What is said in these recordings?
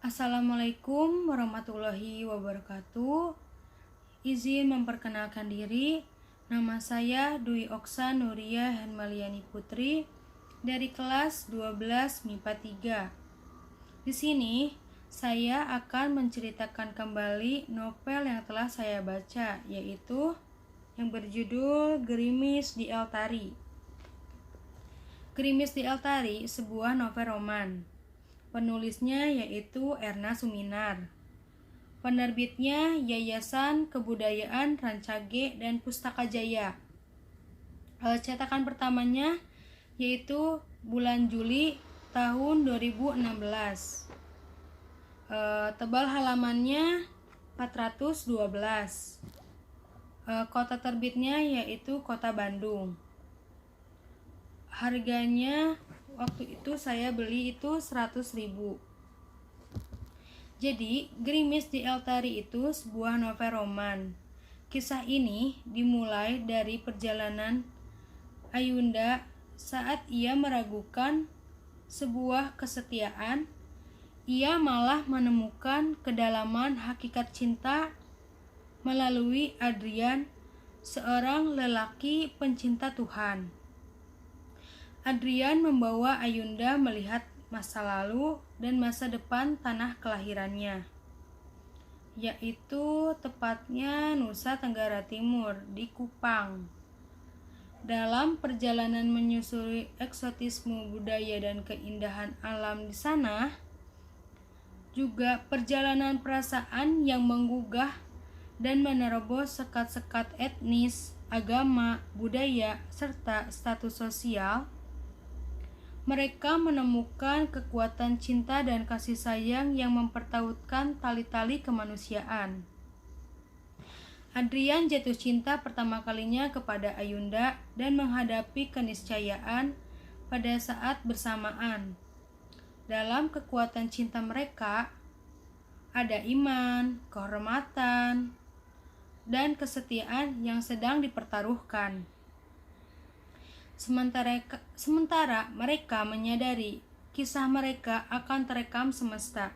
Assalamualaikum warahmatullahi wabarakatuh. Izin memperkenalkan diri. Nama saya Dwi Oksa Nuria Hermaliani Putri dari kelas 12 MIPA 3. Di sini saya akan menceritakan kembali novel yang telah saya baca, yaitu yang berjudul Gerimis di Eltari. Gerimis di Eltari sebuah novel roman. Penulisnya yaitu Erna Suminar. Penerbitnya Yayasan Kebudayaan Rancage dan Pustaka Jaya. Cetakan pertamanya yaitu bulan Juli tahun 2016. Tebal halamannya 412. Kota terbitnya yaitu Kota Bandung. Harganya waktu itu saya beli itu 100.000. Jadi, Gerimis di Eltari itu sebuah novel roman. Kisah ini dimulai dari perjalanan Ayunda saat ia meragukan sebuah kesetiaan. Ia malah menemukan kedalaman hakikat cinta melalui Adrian, seorang lelaki pencinta Tuhan. Adrian membawa Ayunda melihat masa lalu dan masa depan tanah kelahirannya, yaitu tepatnya Nusa Tenggara Timur di Kupang. Dalam perjalanan menyusuri eksotisme budaya dan keindahan alam di sana, juga perjalanan perasaan yang menggugah dan menerobos sekat-sekat etnis, agama, budaya, serta status sosial. Mereka menemukan kekuatan cinta dan kasih sayang yang mempertautkan tali-tali kemanusiaan. Adrian jatuh cinta pertama kalinya kepada Ayunda dan menghadapi keniscayaan pada saat bersamaan. Dalam kekuatan cinta mereka, ada iman, kehormatan, dan kesetiaan yang sedang dipertaruhkan. Sementara mereka menyadari kisah mereka akan terekam semesta.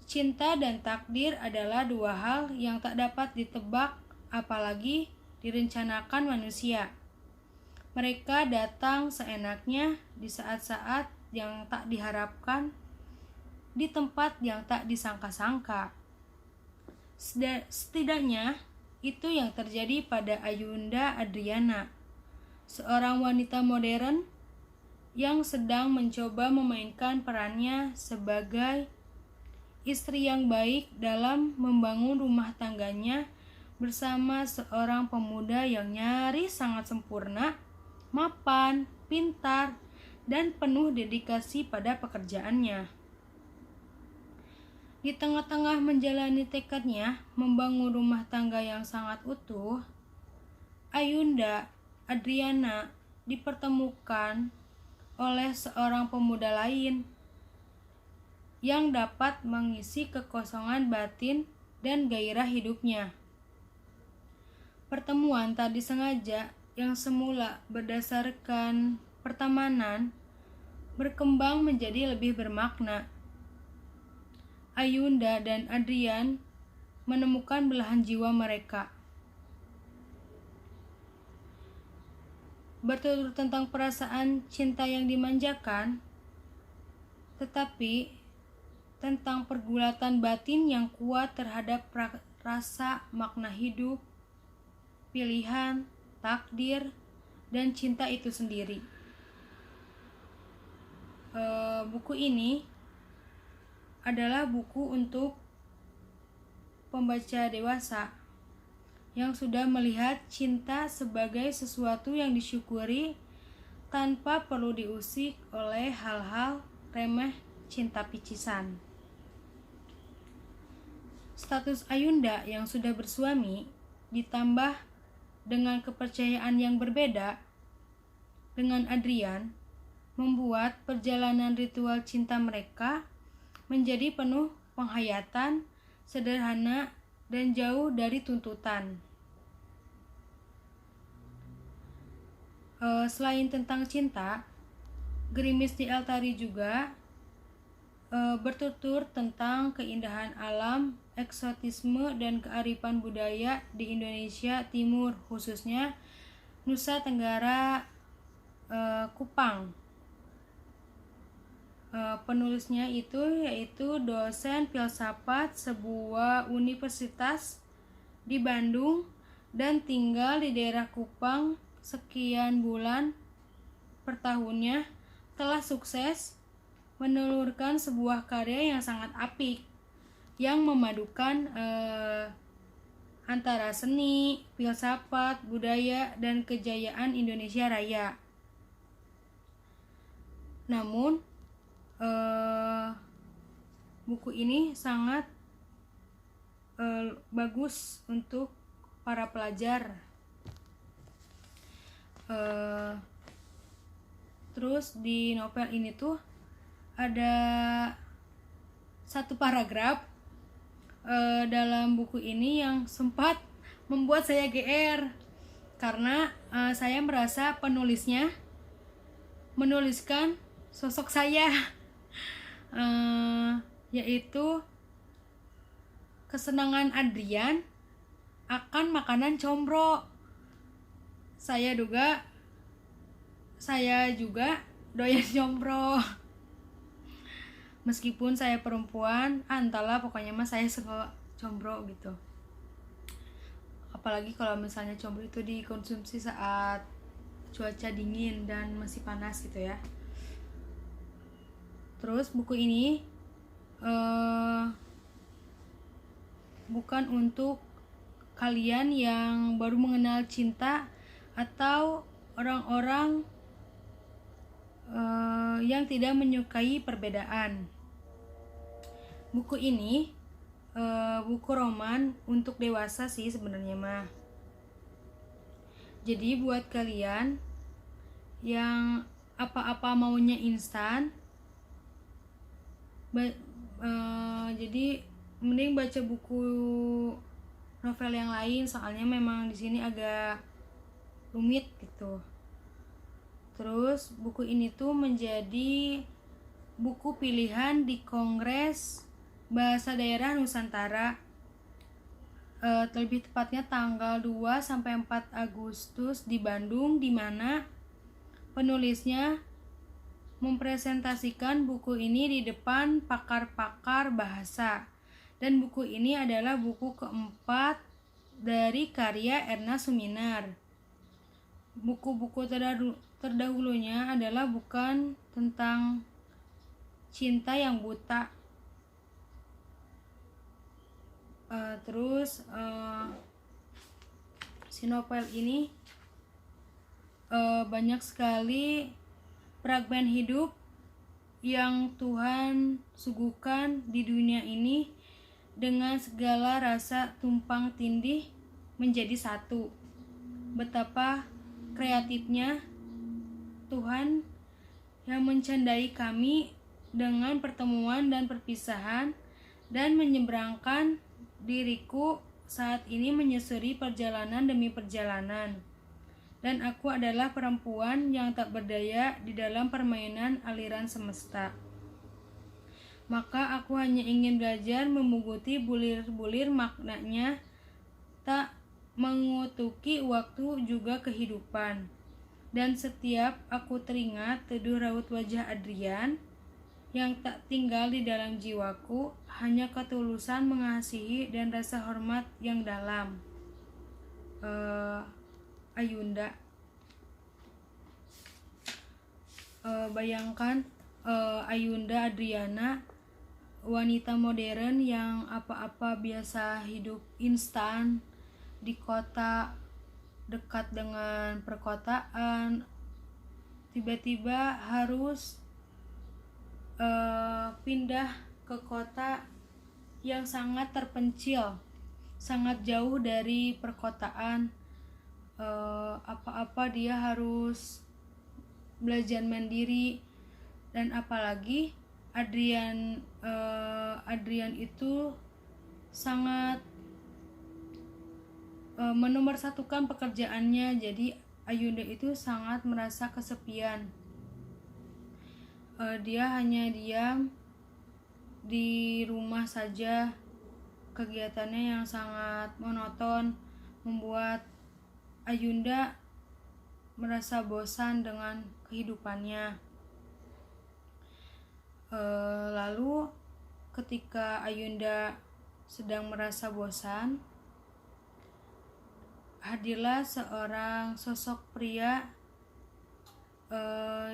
Cinta dan takdir adalah dua hal yang tak dapat ditebak, apalagi direncanakan manusia. Mereka datang seenaknya di saat-saat yang tak diharapkan, di tempat yang tak disangka-sangka. Setidaknya itu yang terjadi pada Ayunda Adriana, seorang wanita modern yang sedang mencoba memainkan perannya sebagai istri yang baik dalam membangun rumah tangganya bersama seorang pemuda yang nyaris sangat sempurna, mapan, pintar, dan penuh dedikasi pada pekerjaannya. Di tengah-tengah menjalani tekadnya membangun rumah tangga yang sangat utuh, Ayunda Adriana dipertemukan oleh seorang pemuda lain yang dapat mengisi kekosongan batin dan gairah hidupnya. Pertemuan tak disengaja yang semula berdasarkan pertemanan berkembang menjadi lebih bermakna. Ayunda dan Adrian menemukan belahan jiwa mereka. Bertutur tentang perasaan cinta yang dimanjakan, tetapi tentang pergulatan batin yang kuat terhadap rasa makna hidup, pilihan, takdir, dan cinta itu sendiri. Buku ini adalah buku untuk pembaca dewasa yang sudah melihat cinta sebagai sesuatu yang disyukuri tanpa perlu diusik oleh hal-hal remeh cinta picisan. Status Ayunda yang sudah bersuami ditambah dengan kepercayaan yang berbeda dengan Adrian membuat perjalanan ritual cinta mereka menjadi penuh penghayatan, sederhana, dan jauh dari tuntutan. Selain tentang cinta, Gerimis di Eltari juga bertutur tentang keindahan alam, eksotisme, dan kearifan budaya di Indonesia Timur, khususnya Nusa Tenggara Kupang. Penulisnya itu yaitu dosen filsafat sebuah universitas di Bandung dan tinggal di daerah Kupang sekian bulan per tahunnya, telah sukses menelurkan sebuah karya yang sangat apik yang memadukan antara seni, filsafat, budaya, dan kejayaan Indonesia Raya. Namun buku ini sangat bagus untuk para pelajar. Terus di novel ini tuh ada satu paragraf dalam buku ini yang sempat membuat saya GR karena saya merasa penulisnya menuliskan sosok saya, yaitu kesenangan Adrian akan makanan combro. Saya juga doyan combro. Meskipun saya perempuan, entahlah pokoknya mah saya suka combro gitu. Apalagi kalau misalnya combro itu dikonsumsi saat cuaca dingin dan masih panas gitu ya. Terus buku ini bukan untuk kalian yang baru mengenal cinta atau orang-orang yang tidak menyukai perbedaan. Buku ini buku roman untuk dewasa sih sebenarnya mah. Jadi buat kalian yang apa-apa maunya instan, jadi mending baca buku novel yang lain, soalnya memang di sini agak rumit gitu. Terus buku ini tuh menjadi buku pilihan di Kongres Bahasa Daerah Nusantara, lebih tepatnya tanggal 2 sampai 4 Agustus di Bandung, di mana penulisnya mempresentasikan buku ini di depan pakar-pakar bahasa. Dan buku ini adalah buku keempat dari karya Erna Suminar. Buku-buku terdahulunya adalah bukan tentang cinta yang buta. Terus si novel ini banyak sekali fragmen hidup yang Tuhan suguhkan di dunia ini dengan segala rasa tumpang tindih menjadi satu. Betapa kreatifnya Tuhan yang mencandai kami dengan pertemuan dan perpisahan dan menyeberangkan diriku saat ini menyusuri perjalanan demi perjalanan. Dan aku adalah perempuan yang tak berdaya di dalam permainan aliran semesta. Maka aku hanya ingin belajar memuguti bulir-bulir maknanya, tak mengutuki waktu juga kehidupan. Dan setiap aku teringat teduh raut wajah Adrian yang tak tinggal di dalam jiwaku, hanya ketulusan mengasihi dan rasa hormat yang dalam. Ayunda. Bayangkan Ayunda Adriana, wanita modern yang apa-apa biasa hidup instan di kota dekat dengan perkotaan, tiba-tiba harus pindah ke kota yang sangat terpencil, sangat jauh dari perkotaan. Apa-apa dia harus belajar mandiri, dan apalagi Adrian itu sangat menomorsatukan pekerjaannya. Jadi Ayunda itu sangat merasa kesepian. Dia hanya diam di rumah saja. Kegiatannya yang sangat monoton membuat Ayunda merasa bosan dengan kehidupannya. Lalu ketika Ayunda sedang merasa bosan, hadirlah seorang sosok pria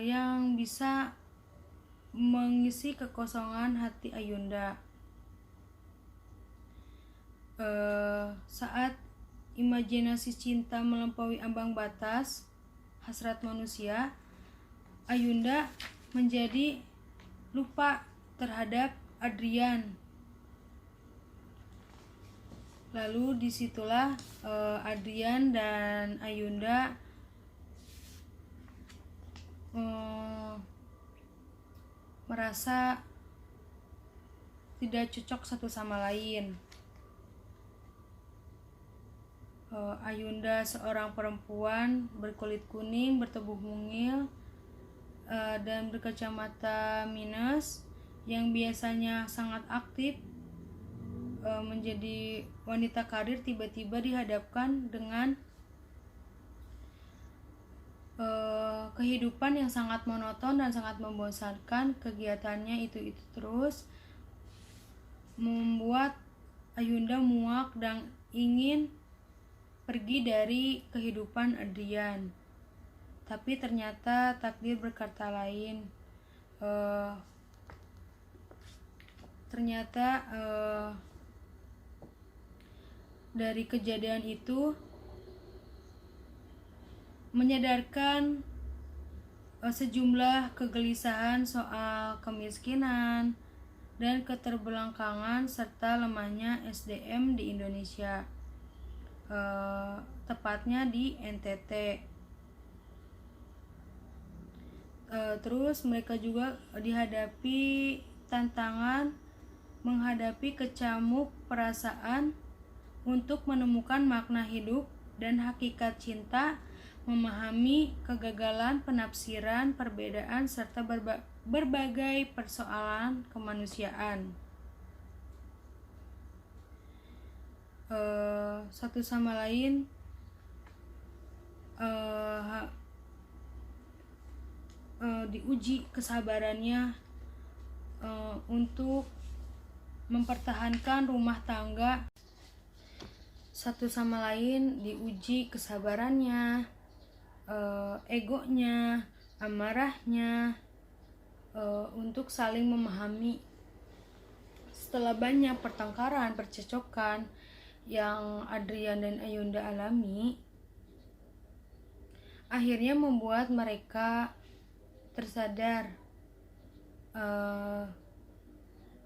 yang bisa mengisi kekosongan hati Ayunda. Saat imajinasi cinta melampaui ambang batas hasrat manusia, Ayunda menjadi lupa terhadap Adrian. Lalu disitulah Adrian dan Ayunda merasa tidak cocok satu sama lain. Ayunda seorang perempuan berkulit kuning, bertubuh mungil, dan berkacamata minus yang biasanya sangat aktif, menjadi wanita karir, tiba-tiba dihadapkan dengan kehidupan yang sangat monoton dan sangat membosankan. Kegiatannya itu terus membuat Ayunda muak dan ingin pergi dari kehidupan Adrian. Tapi ternyata takdir berkata lain. Dari kejadian itu menyadarkan sejumlah kegelisahan soal kemiskinan dan keterbelakangan serta lemahnya SDM di Indonesia, tepatnya di NTT. Terus mereka juga dihadapi tantangan menghadapi kecamuk perasaan untuk menemukan makna hidup dan hakikat cinta, memahami kegagalan penafsiran, perbedaan, serta berbagai persoalan kemanusiaan. Satu sama lain diuji kesabarannya untuk mempertahankan rumah tangga. Satu sama lain diuji kesabarannya, egonya, amarahnya, untuk saling memahami. Setelah banyak pertengkaran, percecokan yang Adrian dan Ayunda alami, akhirnya membuat mereka tersadar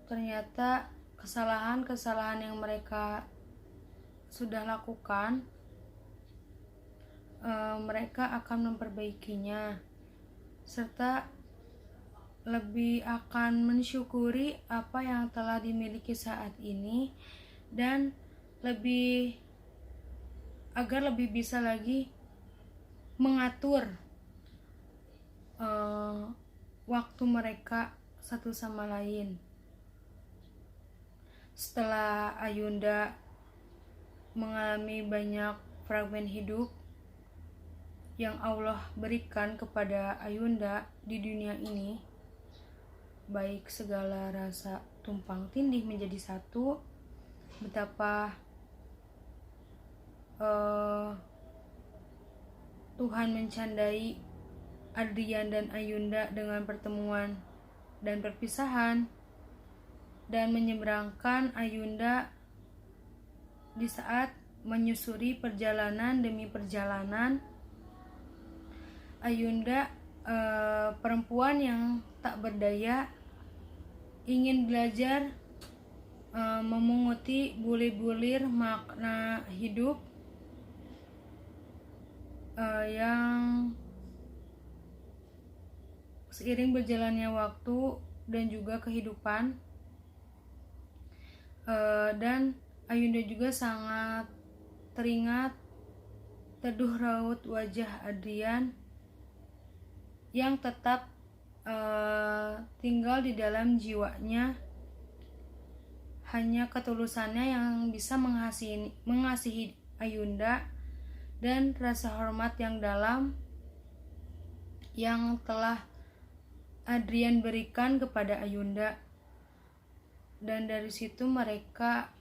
ternyata kesalahan-kesalahan yang mereka sudah lakukan, mereka akan memperbaikinya serta lebih akan mensyukuri apa yang telah dimiliki saat ini, dan agar lebih bisa lagi mengatur waktu mereka satu sama lain. Setelah Ayunda mengalami banyak fragmen hidup yang Allah berikan kepada Ayunda di dunia ini, baik segala rasa tumpang tindih menjadi satu, betapa Tuhan mencandai Adrian dan Ayunda dengan pertemuan dan perpisahan, dan menyeberangkan Ayunda di saat menyusuri perjalanan demi perjalanan. Ayunda perempuan yang tak berdaya ingin belajar memunguti bulir-bulir makna hidup yang seiring berjalannya waktu dan juga kehidupan. Dan Ayunda juga sangat teringat teduh raut wajah Adrian yang tetap tinggal di dalam jiwanya hanya ketulusannya yang bisa mengasihi Ayunda dan rasa hormat yang dalam yang telah Adrian berikan kepada Ayunda. Dan dari situ mereka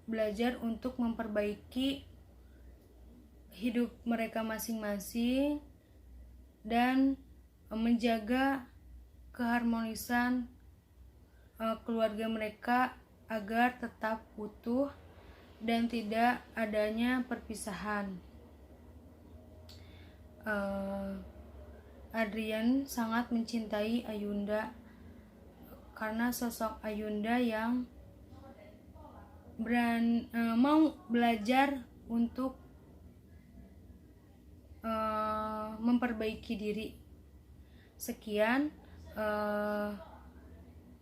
belajar untuk memperbaiki hidup mereka masing-masing dan menjaga keharmonisan keluarga mereka agar tetap utuh dan tidak adanya perpisahan. Adrian sangat mencintai Ayunda karena sosok Ayunda yang mau belajar untuk memperbaiki diri. Sekian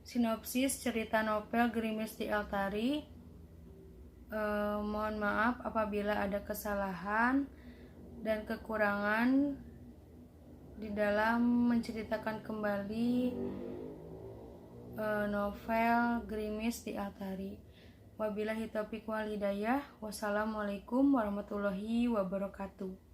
sinopsis cerita novel Gerimis di Altari. Mohon maaf apabila ada kesalahan dan kekurangan di dalam menceritakan kembali novel Gerimis di Altari. Wabillahi taufiq wal hidayah. Wassalamualaikum warahmatullahi wabarakatuh.